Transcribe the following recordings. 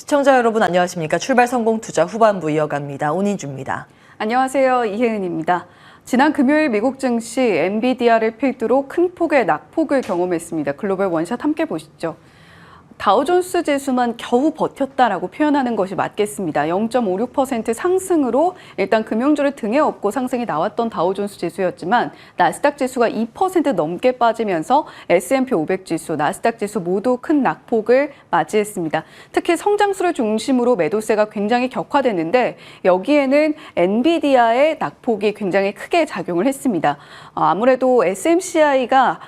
시청자 여러분 안녕하십니까? 출발 성공 투자 후반부 이어갑니다. 온인주입니다. 안녕하세요. 이혜은입니다. 지난 금요일 미국 증시 엔비디아를 필두로 큰 폭의 낙폭을 경험했습니다. 글로벌 원샷 함께 보시죠. 다우존스 지수만 겨우 버텼다라고 표현하는 것이 맞겠습니다. 0.56% 상승으로 일단 금융주를 등에 업고 상승이 나왔던 다우존스 지수였지만 나스닥 지수가 2% 넘게 빠지면서 S&P 500 지수, 나스닥 지수 모두 큰 낙폭을 맞이했습니다. 특히 성장수를 중심으로 매도세가 굉장히 격화됐는데 여기에는 엔비디아의 낙폭이 굉장히 크게 작용을 했습니다. 아무래도 SMCI가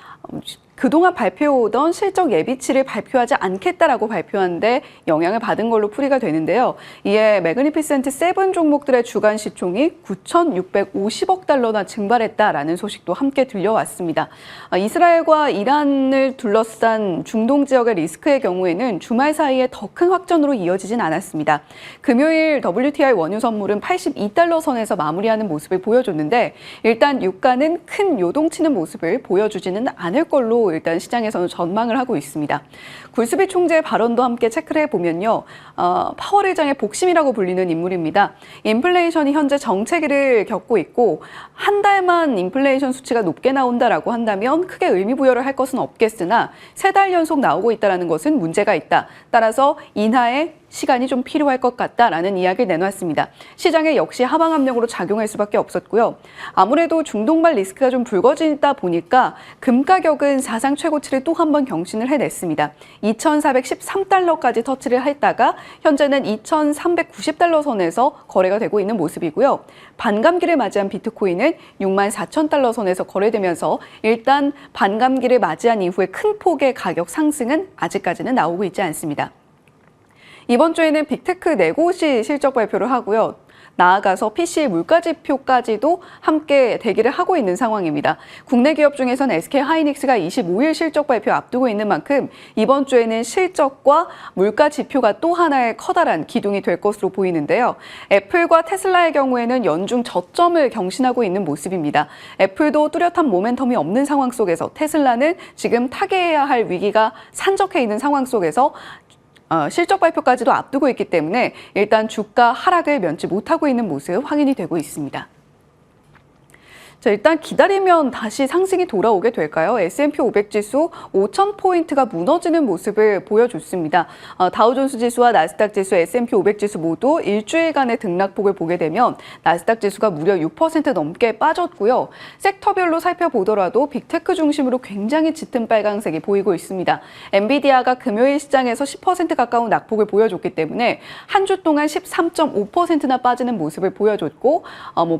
그동안 발표오던 실적 예비치를 발표하지 않겠다라고 발표한데 영향을 받은 걸로 풀이가 되는데요. 이에 매그니피센트 7 종목들의 주간 시총이 9,650억 달러나 증발했다라는 소식도 함께 들려왔습니다. 이스라엘과 이란을 둘러싼 중동 지역의 리스크의 경우에는 주말 사이에 더 큰 확전으로 이어지진 않았습니다. 금요일 WTI 원유 선물은 82달러 선에서 마무리하는 모습을 보여줬는데 일단 유가는 큰 요동치는 모습을 보여주지는 않을 걸로 일단 시장에서는 전망을 하고 있습니다. 굴스비 총재의 발언도 함께 체크를 해보면요. 파월 의장의 복심이라고 불리는 인물입니다. 인플레이션이 현재 정체기를 겪고 있고 한 달만 인플레이션 수치가 높게 나온다라고 한다면 크게 의미부여를 할 것은 없겠으나 3달 연속 나오고 있다는 것은 문제가 있다. 따라서 인하에 시간이 좀 필요할 것 같다라는 이야기를 내놨습니다. 시장에 역시 하방 압력으로 작용할 수밖에 없었고요. 아무래도 중동발 리스크가 좀 불거지다 보니까 금 가격은 사상 최고치를 또 한 번 경신을 해냈습니다. 2,413달러까지 터치를 했다가 현재는 2,390달러 선에서 거래가 되고 있는 모습이고요. 반감기를 맞이한 비트코인은 64,000달러 선에서 거래되면서 일단 반감기를 맞이한 이후에 큰 폭의 가격 상승은 아직까지는 나오고 있지 않습니다. 이번 주에는 빅테크 4곳이 실적 발표를 하고요. 나아가서 PC 물가지표까지도 함께 대기를 하고 있는 상황입니다. 국내 기업 중에서는 SK하이닉스가 25일 실적 발표 앞두고 있는 만큼 이번 주에는 실적과 물가지표가 또 하나의 커다란 기둥이 될 것으로 보이는데요. 애플과 테슬라의 경우에는 연중 저점을 경신하고 있는 모습입니다. 애플도 뚜렷한 모멘텀이 없는 상황 속에서 테슬라는 지금 타개해야 할 위기가 산적해 있는 상황 속에서 실적 발표까지도 앞두고 있기 때문에 일단 주가 하락을 면치 못하고 있는 모습 확인이 되고 있습니다. 자, 일단 기다리면 다시 상승이 돌아오게 될까요? S&P 500 지수 5,000포인트가 무너지는 모습을 보여줬습니다. 다우존스 지수와 나스닥 지수, S&P 500 지수 모두 일주일간의 등락폭을 보게 되면 나스닥 지수가 무려 6% 넘게 빠졌고요. 섹터별로 살펴보더라도 빅테크 중심으로 굉장히 짙은 빨강색이 보이고 있습니다. 엔비디아가 금요일 시장에서 10% 가까운 낙폭을 보여줬기 때문에 한 주 동안 13.5%나 빠지는 모습을 보여줬고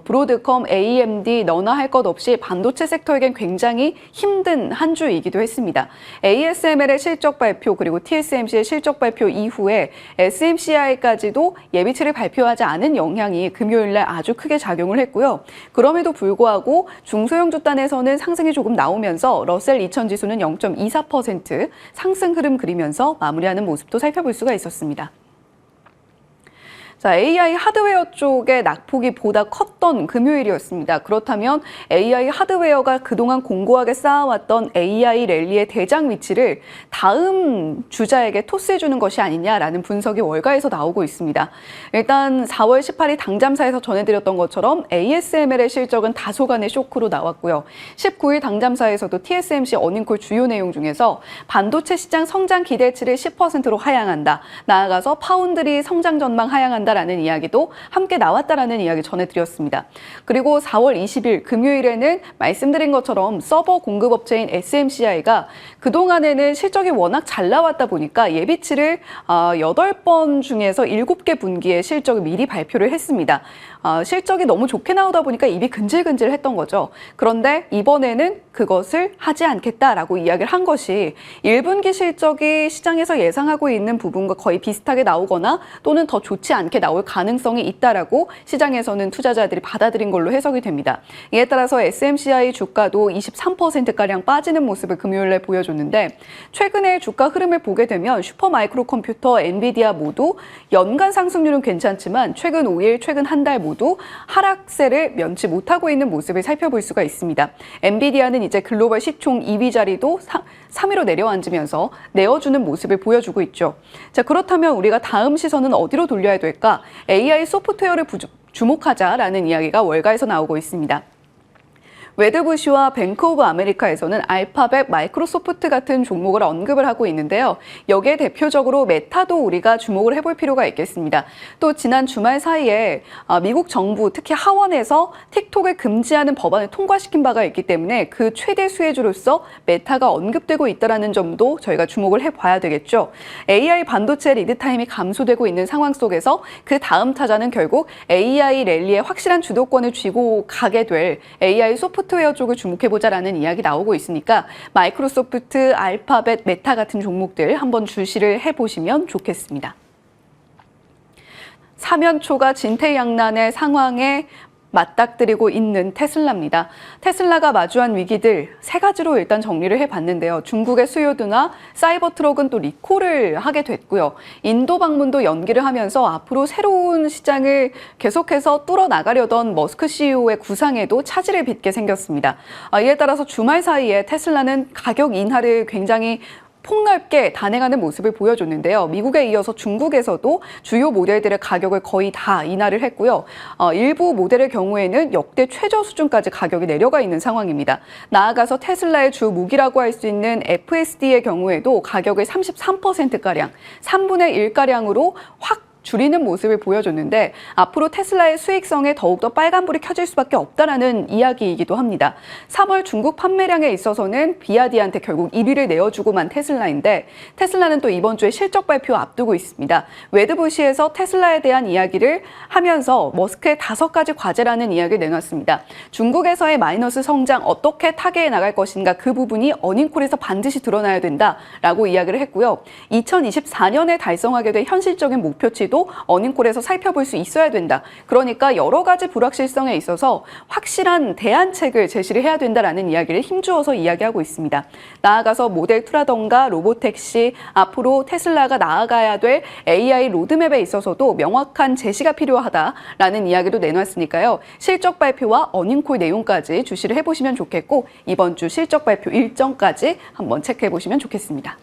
브로드컴, AMD, 너나 할 것 없이 반도체 섹터에겐 굉장히 힘든 한 주이기도 했습니다. ASML의 실적 발표 그리고 TSMC의 실적 발표 이후에 SMCI까지도 예비치를 발표하지 않은 영향이 금요일날 아주 크게 작용을 했고요. 그럼에도 불구하고 중소형주 단에서는 상승이 조금 나오면서 러셀 2000 지수는 0.24% 상승 흐름 그리면서 마무리하는 모습도 살펴볼 수가 있었습니다. 자, AI 하드웨어 쪽의 낙폭이 보다 컸던 금요일이었습니다. 그렇다면 AI 하드웨어가 그동안 공고하게 쌓아왔던 AI 랠리의 대장 위치를 다음 주자에게 토스해주는 것이 아니냐라는 분석이 월가에서 나오고 있습니다. 일단 4월 18일 당잠사에서 전해드렸던 것처럼 ASML의 실적은 다소간의 쇼크로 나왔고요. 19일 당잠사에서도 TSMC 어닝콜 주요 내용 중에서 반도체 시장 성장 기대치를 10%로 하향한다. 나아가서 파운드리 성장 전망 하향한다. 라는 이야기도 함께 나왔다라는 이야기 전해드렸습니다. 그리고 4월 20일 금요일에는 말씀드린 것처럼 서버 공급업체인 SMCI가 그동안에는 실적이 워낙 잘 나왔다 보니까 예비치를 8번 중에서 7개 분기의 실적을 미리 발표를 했습니다. 실적이 너무 좋게 나오다 보니까 입이 근질근질했던 거죠. 그런데 이번에는 그것을 하지 않겠다라고 이야기를 한 것이 1분기 실적이 시장에서 예상하고 있는 부분과 거의 비슷하게 나오거나 또는 더 좋지 않게 나올 가능성이 있다라고 시장에서는 투자자들이 받아들인 걸로 해석이 됩니다. 이에 따라서 SMCI 주가도 23%가량 빠지는 모습을 금요일에 보여줬는데 최근의 주가 흐름을 보게 되면 슈퍼마이크로 컴퓨터, 엔비디아 모두 연간 상승률은 괜찮지만 최근 5일, 최근 한 달 모두 하락세를 면치 못하고 있는 모습을 살펴볼 수가 있습니다. 엔비디아는 이제 글로벌 시총 2위 자리도 3위로 내려앉으면서 내어주는 모습을 보여주고 있죠. 자, 그렇다면 우리가 다음 시선은 어디로 돌려야 될까? AI 소프트웨어를 주목하자라는 이야기가 월가에서 나오고 있습니다. 웨드부시와 뱅크 오브 아메리카에서는 알파벳, 마이크로소프트 같은 종목을 언급을 하고 있는데요. 여기에 대표적으로 메타도 우리가 주목을 해볼 필요가 있겠습니다. 또 지난 주말 사이에 미국 정부, 특히 하원에서 틱톡을 금지하는 법안을 통과시킨 바가 있기 때문에 그 최대 수혜주로서 메타가 언급되고 있다는 점도 저희가 주목을 해봐야 되겠죠. AI 반도체 리드타임이 감소되고 있는 상황 속에서 그 다음 타자는 결국 AI 랠리의 확실한 주도권을 쥐고 가게 될 AI 소프트웨어 쪽을 주목해보자라는 이야기 나오고 있으니까 마이크로소프트, 알파벳, 메타 같은 종목들 한번 주시를 해보시면 좋겠습니다. 사면초가 진퇴양난의 상황에 맞닥뜨리고 있는 테슬라입니다. 테슬라가 마주한 위기들 세 가지로 일단 정리를 해봤는데요. 중국의 수요 둔화, 사이버 트럭은 또 리콜을 하게 됐고요. 인도 방문도 연기를 하면서 앞으로 새로운 시장을 계속해서 뚫어나가려던 머스크 CEO의 구상에도 차질을 빚게 생겼습니다. 이에 따라서 주말 사이에 테슬라는 가격 인하를 굉장히 폭넓게 단행하는 모습을 보여줬는데요. 미국에 이어서 중국에서도 주요 모델들의 가격을 거의 다 인하를 했고요. 일부 모델의 경우에는 역대 최저 수준까지 가격이 내려가 있는 상황입니다. 나아가서 테슬라의 주 무기라고 할 수 있는 FSD의 경우에도 가격을 33%가량, 3분의 1가량으로 확 줄이는 모습을 보여줬는데 앞으로 테슬라의 수익성에 더욱더 빨간불이 켜질 수밖에 없다라는 이야기이기도 합니다. 3월 중국 판매량에 있어서는 비아디한테 결국 1위를 내어주고만 테슬라인데 테슬라는 또 이번 주에 실적 발표 앞두고 있습니다. 웨드부시에서 테슬라에 대한 이야기를 하면서 머스크의 5가지 과제라는 이야기를 내놨습니다. 중국에서의 마이너스 성장 어떻게 타개해 나갈 것인가 그 부분이 어닝콜에서 반드시 드러나야 된다라고 이야기를 했고요. 2024년에 달성하게 될 현실적인 목표치도 어닝콜에서 살펴볼 수 있어야 된다. 그러니까 여러 가지 불확실성에 있어서 확실한 대안책을 제시를 해야 된다라는 이야기를 힘주어서 이야기하고 있습니다. 나아가서 모델 2라던가 로보택시, 앞으로 테슬라가 나아가야 될 AI 로드맵에 있어서도 명확한 제시가 필요하다라는 이야기도 내놨으니까요. 실적 발표와 어닝콜 내용까지 주시를 해보시면 좋겠고 이번 주 실적 발표 일정까지 한번 체크해보시면 좋겠습니다.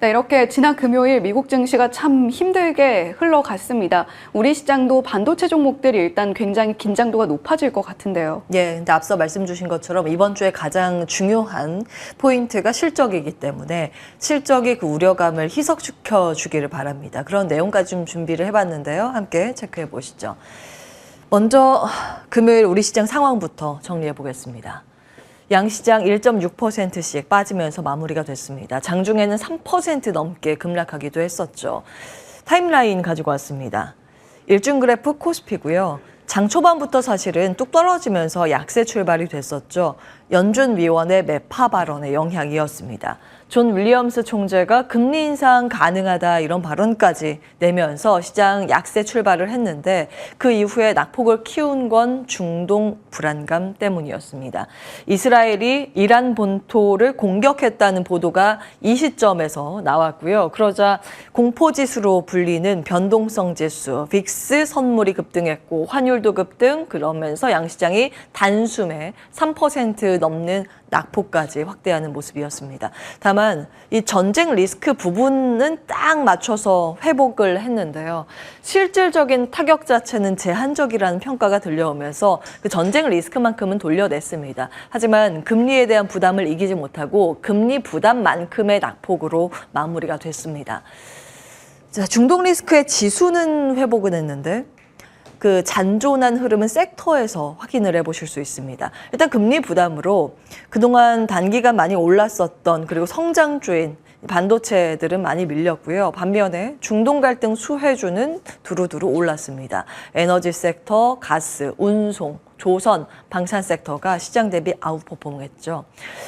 네, 이렇게 지난 금요일 미국 증시가 참 힘들게 흘러갔습니다. 우리 시장도 반도체 종목들이 일단 굉장히 긴장도가 높아질 것 같은데요. 예, 근데 앞서 말씀 주신 것처럼 이번 주에 가장 중요한 포인트가 실적이기 때문에 실적이 그 우려감을 희석시켜 주기를 바랍니다. 그런 내용까지 좀 준비를 해봤는데요. 함께 체크해 보시죠. 먼저 금요일 우리 시장 상황부터 정리해 보겠습니다. 양시장 1.6%씩 빠지면서 마무리가 됐습니다. 장중에는 3% 넘게 급락하기도 했었죠. 타임라인 가지고 왔습니다. 일중 그래프 코스피고요. 장 초반부터 사실은 뚝 떨어지면서 약세 출발이 됐었죠. 연준 위원의 매파 발언의 영향이었습니다. 존 윌리엄스 총재가 금리 인상 가능하다 이런 발언까지 내면서 시장 약세 출발을 했는데 그 이후에 낙폭을 키운 건 중동 불안감 때문이었습니다. 이스라엘이 이란 본토를 공격했다는 보도가 이 시점에서 나왔고요. 그러자 공포지수로 불리는 변동성 지수, 빅스 선물이 급등했고 환율도 급등, 그러면서 양시장이 단숨에 3% 넘는 낙폭까지 확대하는 모습이었습니다. 다만 이 전쟁 리스크 부분은 딱 맞춰서 회복을 했는데요. 실질적인 타격 자체는 제한적이라는 평가가 들려오면서 그 전쟁 리스크만큼은 돌려냈습니다. 하지만 금리에 대한 부담을 이기지 못하고 금리 부담만큼의 낙폭으로 마무리가 됐습니다. 자, 중동 리스크의 지수는 회복은 했는데 그 잔존한 흐름은 섹터에서 확인을 해보실 수 있습니다. 일단 금리 부담으로 그동안 단기간 많이 올랐었던 그리고 성장주인 반도체들은 많이 밀렸고요. 반면에 중동 갈등 수혜주는 두루두루 올랐습니다. 에너지 섹터, 가스, 운송, 조선, 방산 섹터가 시장 대비 아웃퍼폼했죠.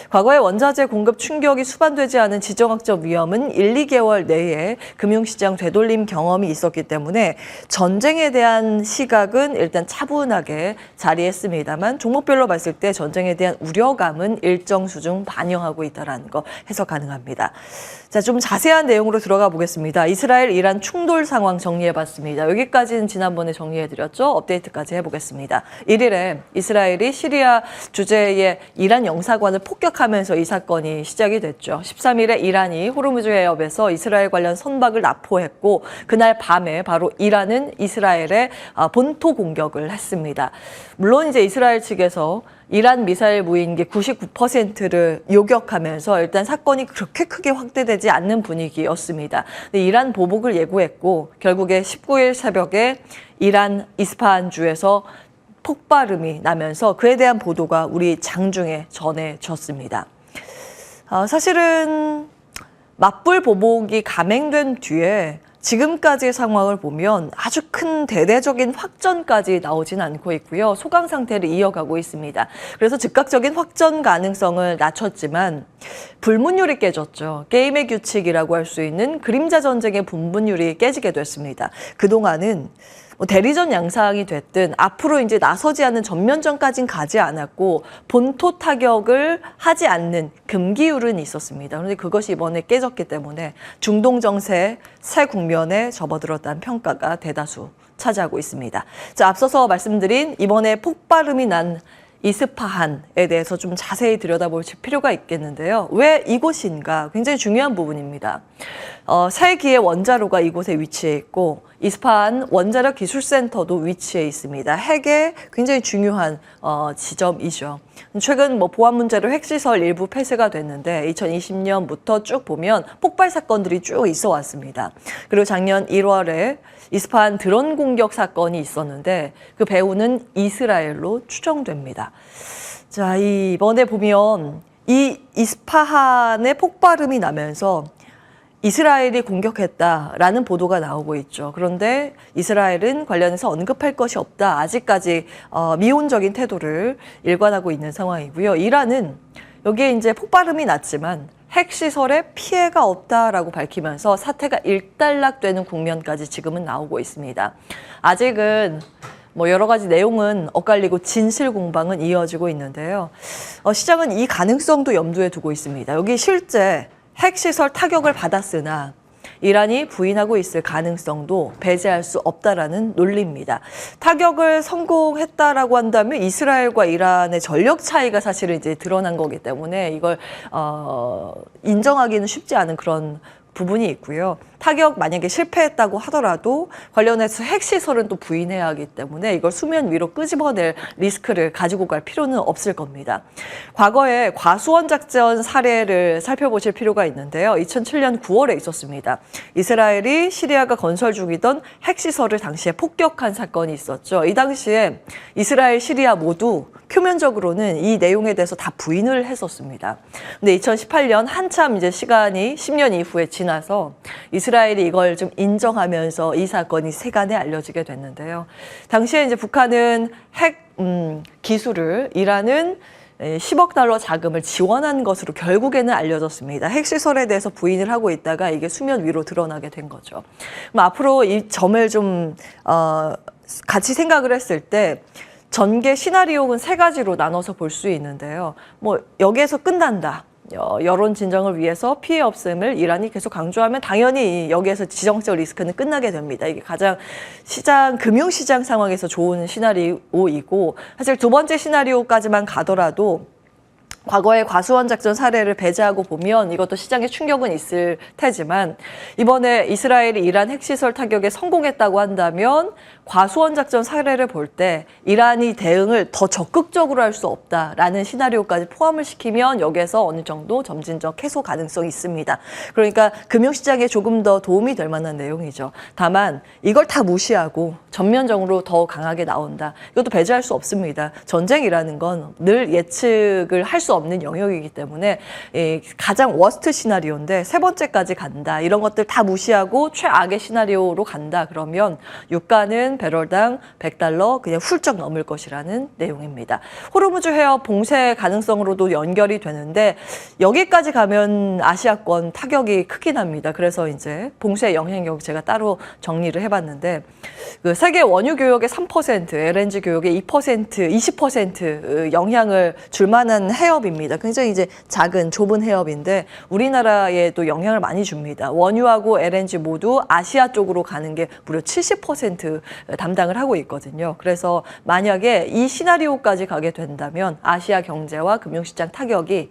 과거에 원자재 공급 충격이 수반되지 않은 지정학적 위험은 1, 2개월 내에 금융시장 되돌림 경험이 있었기 때문에 전쟁에 대한 시각은 일단 차분하게 자리했습니다만 종목별로 봤을 때 전쟁에 대한 우려감은 일정 수준 반영하고 있다는 거 해석 가능합니다. 자, 좀 자세한 내용으로 들어가 보겠습니다. 이스라엘, 이란 충돌 상황 정리해봤습니다. 여기까지는 지난번에 정리해드렸죠. 업데이트까지 해보겠습니다. 1일에 이스라엘이 시리아 주재의 이란 영사관을 폭격하면서 이 사건이 시작이 됐죠. 13일에 이란이 호르무즈 해협에서 이스라엘 관련 선박을 납포했고 그날 밤에 바로 이란은 이스라엘에 본토 공격을 했습니다. 물론 이제 이스라엘 측에서 이란 미사일 무인기 99%를 요격하면서 일단 사건이 그렇게 크게 확대되지 않는 분위기였습니다. 근데 이란 보복을 예고했고 결국에 19일 새벽에 이란 이스파한주에서 폭발음이 나면서 그에 대한 보도가 우리 장중에 전해졌습니다. 사실은 맞불 보복이 감행된 뒤에 지금까지의 상황을 보면 아주 큰 대대적인 확전까지 나오진 않고 있고요. 소강 상태를 이어가고 있습니다. 그래서 즉각적인 확전 가능성을 낮췄지만 불문율이 깨졌죠. 게임의 규칙이라고 할 수 있는 그림자 전쟁의 분분율이 깨지게 됐습니다. 그동안은 대리전 양상이 됐든 앞으로 이제 나서지 않는 전면전까지는 가지 않았고 본토 타격을 하지 않는 금기율은 있었습니다. 그런데 그것이 이번에 깨졌기 때문에 중동 정세 새 국면에 접어들었다는 평가가 대다수 차지하고 있습니다. 자, 앞서서 말씀드린 이번에 폭발음이 난 이스파한에 대해서 좀 자세히 들여다볼 필요가 있겠는데요. 왜 이곳인가? 굉장히 중요한 부분입니다. 세기의 원자로가 이곳에 위치해 있고 이스파한 원자력 기술센터도 위치해 있습니다. 핵의 굉장히 중요한 지점이죠. 최근 보안 문제로 핵시설 일부 폐쇄가 됐는데 2020년부터 쭉 보면 폭발 사건들이 쭉 있어 왔습니다. 그리고 작년 1월에 이스파한 드론 공격 사건이 있었는데 그 배후는 이스라엘로 추정됩니다. 자, 이번에 보면 이 이스파한의 폭발음이 나면서 이스라엘이 공격했다라는 보도가 나오고 있죠. 그런데 이스라엘은 관련해서 언급할 것이 없다. 아직까지 미온적인 태도를 일관하고 있는 상황이고요. 이란은 여기에 이제 폭발음이 났지만 핵시설에 피해가 없다라고 밝히면서 사태가 일단락되는 국면까지 지금은 나오고 있습니다. 아직은 여러 가지 내용은 엇갈리고 진실 공방은 이어지고 있는데요. 시장은 이 가능성도 염두에 두고 있습니다. 여기 실제 핵시설 타격을 받았으나 이란이 부인하고 있을 가능성도 배제할 수 없다라는 논리입니다. 타격을 성공했다라고 한다면 이스라엘과 이란의 전력 차이가 사실은 이제 드러난 거기 때문에 이걸 인정하기는 쉽지 않은 그런 부분이 있고요. 타격 만약에 실패했다고 하더라도 관련해서 핵시설은 또 부인해야 하기 때문에 이걸 수면 위로 끄집어낼 리스크를 가지고 갈 필요는 없을 겁니다. 과거에 과수원 작전 사례를 살펴보실 필요가 있는데요. 2007년 9월에 있었습니다. 이스라엘이 시리아가 건설 중이던 핵시설을 당시에 폭격한 사건이 있었죠. 이 당시에 이스라엘, 시리아 모두 표면적으로는 이 내용에 대해서 다 부인을 했었습니다. 근데 2018년 한참 이제 시간이 10년 이후에 지나서 이스라엘이 이걸 좀 인정하면서 이 사건이 세간에 알려지게 됐는데요. 당시에 이제 북한은 핵 기술을 이란은 10억 달러 자금을 지원한 것으로 결국에는 알려졌습니다. 핵시설에 대해서 부인을 하고 있다가 이게 수면 위로 드러나게 된 거죠. 그럼 앞으로 이 점을 좀 같이 생각을 했을 때 전개 시나리오는 세 가지로 나눠서 볼 수 있는데요. 여기에서 끝난다. 여론 진정을 위해서 피해 없음을 이란이 계속 강조하면 당연히 여기에서 지정적 리스크는 끝나게 됩니다. 이게 가장 금융시장 상황에서 좋은 시나리오이고 사실 두 번째 시나리오까지만 가더라도 과거의 과수원 작전 사례를 배제하고 보면 이것도 시장에 충격은 있을 테지만 이번에 이스라엘이 이란 핵시설 타격에 성공했다고 한다면 과수원 작전 사례를 볼 때 이란이 대응을 더 적극적으로 할 수 없다라는 시나리오까지 포함을 시키면 여기에서 어느 정도 점진적 해소 가능성이 있습니다. 그러니까 금융시장에 조금 더 도움이 될 만한 내용이죠. 다만 이걸 다 무시하고 전면적으로 더 강하게 나온다. 이것도 배제할 수 없습니다. 전쟁이라는 건 늘 예측을 할 수 없는 영역이기 때문에 가장 워스트 시나리오인데 세 번째까지 간다. 이런 것들 다 무시하고 최악의 시나리오로 간다. 그러면 유가는 배럴당 100달러 그냥 훌쩍 넘을 것이라는 내용입니다. 호르무즈 해협 봉쇄 가능성으로도 연결이 되는데 여기까지 가면 아시아권 타격이 크긴 합니다. 그래서 이제 봉쇄 영향력 제가 따로 정리를 해봤는데 그 세계 원유 교역의 3%, LNG 교역의 2%, 20% 영향을 줄 만한 해협 해협입니다. 굉장히 이제 작은 좁은 해협인데 우리나라에도 영향을 많이 줍니다. 원유하고 LNG 모두 아시아 쪽으로 가는 게 무려 70% 담당을 하고 있거든요. 그래서 만약에 이 시나리오까지 가게 된다면 아시아 경제와 금융시장 타격이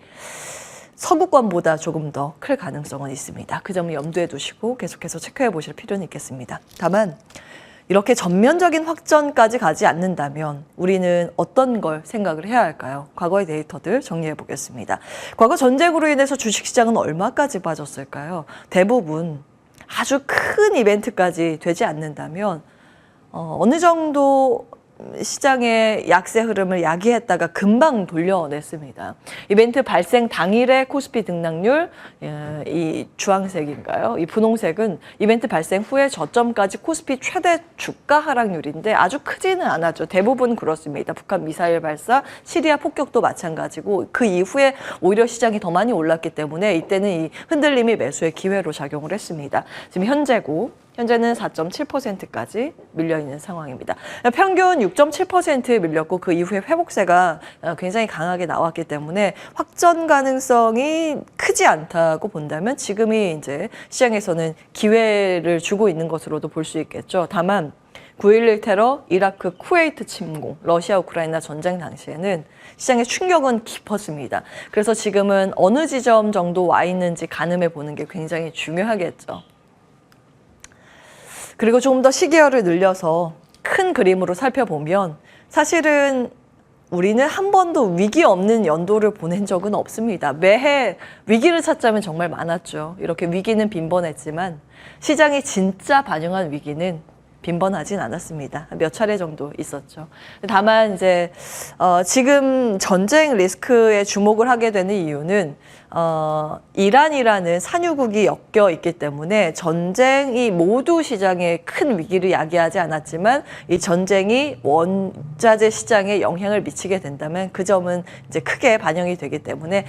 서구권보다 조금 더 클 가능성은 있습니다. 그 점을 염두에 두시고 계속해서 체크해 보실 필요는 있겠습니다. 다만 이렇게 전면적인 확전까지 가지 않는다면 우리는 어떤 걸 생각을 해야 할까요? 과거의 데이터들 정리해 보겠습니다. 과거 전쟁으로 인해서 주식시장은 얼마까지 빠졌을까요? 대부분 아주 큰 이벤트까지 되지 않는다면 어느 정도 시장의 약세 흐름을 야기했다가 금방 돌려냈습니다. 이벤트 발생 당일의 코스피 등락률, 이 주황색인가요? 이 분홍색은 이벤트 발생 후에 저점까지 코스피 최대 주가 하락률인데 아주 크지는 않았죠. 대부분 그렇습니다. 북한 미사일 발사, 시리아 폭격도 마찬가지고 그 이후에 오히려 시장이 더 많이 올랐기 때문에 이때는 이 흔들림이 매수의 기회로 작용을 했습니다. 지금 현재는 4.7%까지 밀려있는 상황입니다. 평균 6.7% 밀렸고 그 이후에 회복세가 굉장히 강하게 나왔기 때문에 확전 가능성이 크지 않다고 본다면 지금이 이제 시장에서는 기회를 주고 있는 것으로도 볼 수 있겠죠. 다만 9.11 테러, 이라크, 쿠웨이트 침공, 러시아 우크라이나 전쟁 당시에는 시장의 충격은 깊었습니다. 그래서 지금은 어느 지점 정도 와 있는지 가늠해 보는 게 굉장히 중요하겠죠. 그리고 조금 더 시계열을 늘려서 큰 그림으로 살펴보면 사실은 우리는 한 번도 위기 없는 연도를 보낸 적은 없습니다. 매해 위기를 찾자면 정말 많았죠. 이렇게 위기는 빈번했지만 시장이 진짜 반영한 위기는 빈번하진 않았습니다. 몇 차례 정도 있었죠. 다만 이제 지금 전쟁 리스크에 주목을 하게 되는 이유는 이란이라는 산유국이 엮여 있기 때문에 전쟁이 모두 시장에 큰 위기를 야기하지 않았지만 이 전쟁이 원자재 시장에 영향을 미치게 된다면 그 점은 이제 크게 반영이 되기 때문에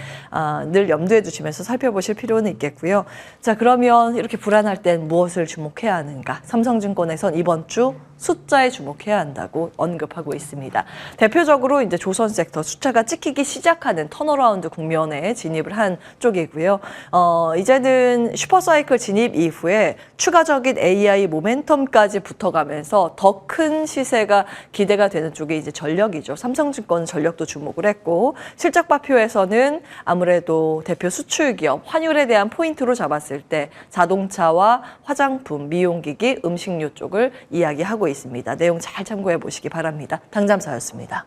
늘 염두에 두시면서 살펴보실 필요는 있겠고요. 자, 그러면 이렇게 불안할 땐 무엇을 주목해야 하는가? 삼성증권에선 이번 주 숫자에 주목해야 한다고 언급하고 있습니다. 대표적으로 이제 조선 섹터 숫자가 찍히기 시작하는 턴어라운드 국면에 진입을 한 쪽이고요. 이제는 슈퍼사이클 진입 이후에 추가적인 AI 모멘텀까지 붙어가면서 더 큰 시세가 기대가 되는 쪽이 이제 전력이죠. 삼성증권 전력도 주목을 했고 실적 발표에서는 아무래도 대표 수출 기업 환율에 대한 포인트로 잡았을 때 자동차와 화장품, 미용기기, 음식료 쪽을 이야기하고 있습니다. 내용 잘 참고해 보시기 바랍니다. 당잠사였습니다.